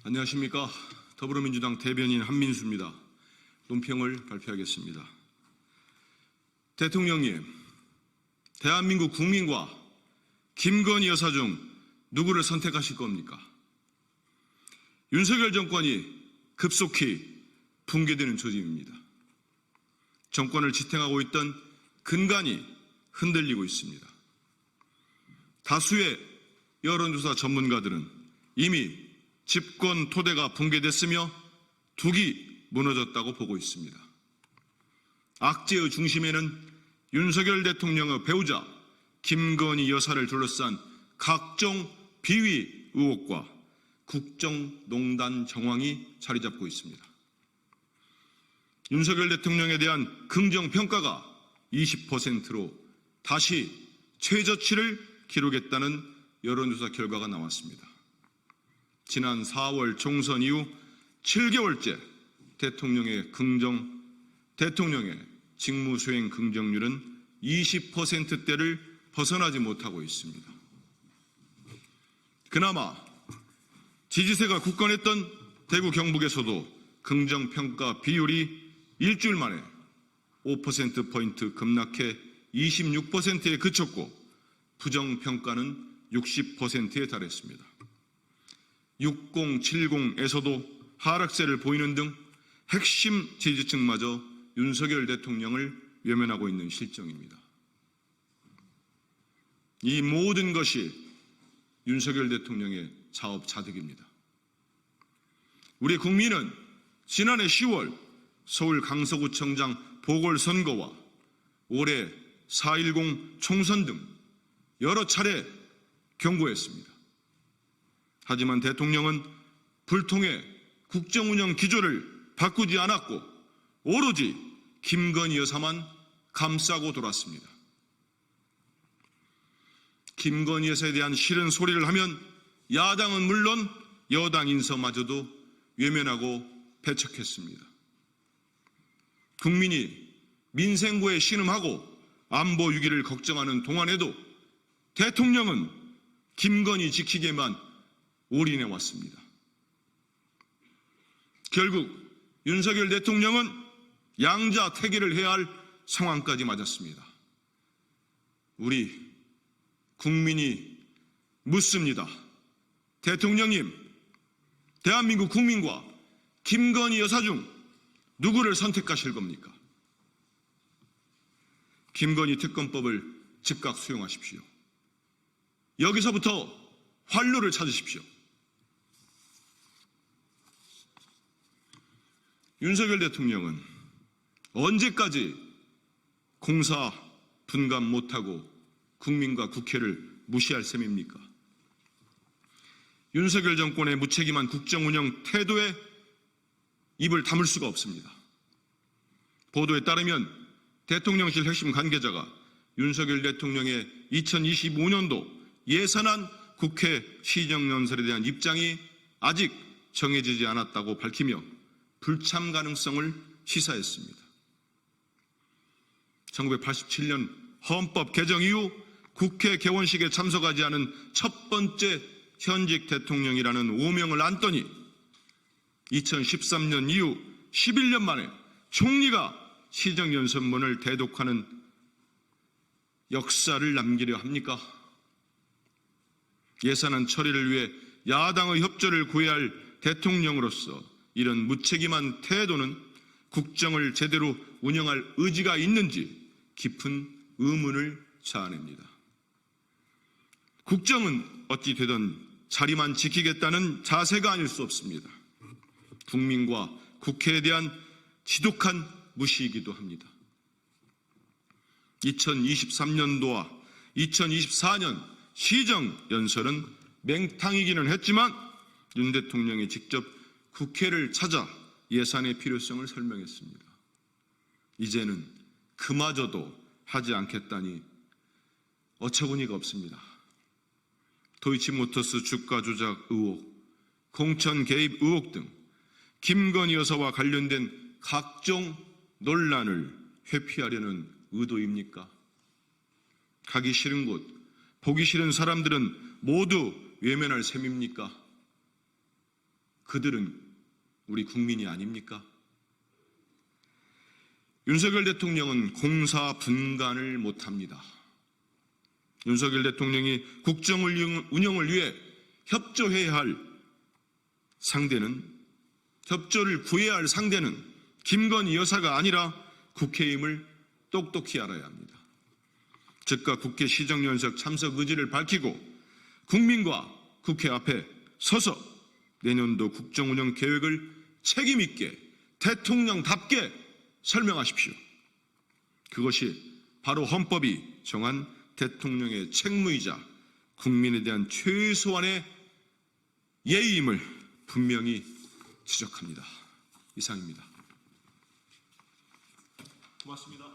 안녕하십니까. 더불어민주당 대변인 한민수입니다. 논평을 발표하겠습니다. 대통령님, 대한민국 국민과 김건희 여사 중 누구를 선택하실 겁니까? 윤석열 정권이 급속히 붕괴되는 조짐입니다. 정권을 지탱하고 있던 근간이 흔들리고 있습니다. 다수의 여론조사 전문가들은 이미 집권 토대가 붕괴됐으며 둑이 무너졌다고 보고 있습니다. 악재의 중심에는 윤석열 대통령의 배우자 김건희 여사를 둘러싼 각종 비위 의혹과 국정농단 정황이 자리 잡고 있습니다. 윤석열 대통령에 대한 긍정평가가 20%로 다시 최저치를 기록했다는 여론조사 결과가 나왔습니다. 지난 4월 총선 이후 7개월째 대통령의 직무수행 긍정률은 20%대를 벗어나지 못하고 있습니다. 그나마 지지세가 굳건했던 대구 경북에서도 긍정평가 비율이 일주일 만에 5%포인트 급락해 26%에 그쳤고 부정평가는 60%에 달했습니다. 6070에서도 하락세를 보이는 등 핵심 지지층마저 윤석열 대통령을 외면하고 있는 실정입니다. 이 모든 것이 윤석열 대통령의 자업자득입니다. 우리 국민은 지난해 10월 서울 강서구청장 보궐선거와 올해 4.10 총선 등 여러 차례 경고했습니다. 하지만 대통령은 불통의 국정운영 기조를 바꾸지 않았고 오로지 김건희 여사만 감싸고 돌았습니다. 김건희 여사에 대한 싫은 소리를 하면 야당은 물론 여당 인사마저도 외면하고 배척했습니다. 국민이 민생고에 신음하고 안보 위기를 걱정하는 동안에도 대통령은 김건희 지키기에만 올인해 왔습니다. 결국 윤석열 대통령은 양자택일을 해야 할 상황까지 맞았습니다. 우리 국민이 묻습니다. 대통령님, 대한민국 국민과 김건희 여사 중 누구를 선택하실 겁니까? 김건희 특검법을 즉각 수용하십시오. 여기서부터 활로를 찾으십시오. 윤석열 대통령은 언제까지 공사 분감 못하고 국민과 국회를 무시할 셈입니까? 윤석열 정권의 무책임한 국정운영 태도에 입을 다물 수가 없습니다. 보도에 따르면 대통령실 핵심 관계자가 윤석열 대통령의 2025년도 예산안 국회 시정연설에 대한 입장이 아직 정해지지 않았다고 밝히며 불참 가능성을 시사했습니다. 1987년 헌법 개정 이후 국회 개원식에 참석하지 않은 첫 번째 현직 대통령이라는 오명을 안더니 2013년 이후 11년 만에 총리가 시정연설문을 대독하는 역사를 남기려 합니까? 예산안 처리를 위해 야당의 협조를 구해야 할 대통령으로서 이런 무책임한 태도는 국정을 제대로 운영할 의지가 있는지 깊은 의문을 자아냅니다. 국정은 어찌 되든 자리만 지키겠다는 자세가 아닐 수 없습니다. 국민과 국회에 대한 지독한 무시이기도 합니다. 2023년도와 2024년 시정연설은 맹탕이기는 했지만 윤 대통령이 직접 국회를 찾아 예산의 필요성을 설명했습니다. 이제는 그마저도 하지 않겠다니 어처구니가 없습니다. 도이치모터스 주가 조작 의혹, 공천 개입 의혹 등 김건희 여사와 관련된 각종 논란을 회피하려는 의도입니까? 가기 싫은 곳, 보기 싫은 사람들은 모두 외면할 셈입니까? 그들은 우리 국민이 아닙니까? 윤석열 대통령은 공사분간을 못합니다. 윤석열 대통령이 국정 운영을 위해 협조해야 할 상대는, 협조를 구해야 할 상대는 김건희 여사가 아니라 국회임을 똑똑히 알아야 합니다. 즉각 국회 시정연석 참석 의지를 밝히고 국민과 국회 앞에 서서 내년도 국정운영 계획을 책임있게 대통령답게 설명하십시오. 그것이 바로 헌법이 정한 대통령의 책무이자 국민에 대한 최소한의 예의임을 분명히 지적합니다. 이상입니다. 고맙습니다.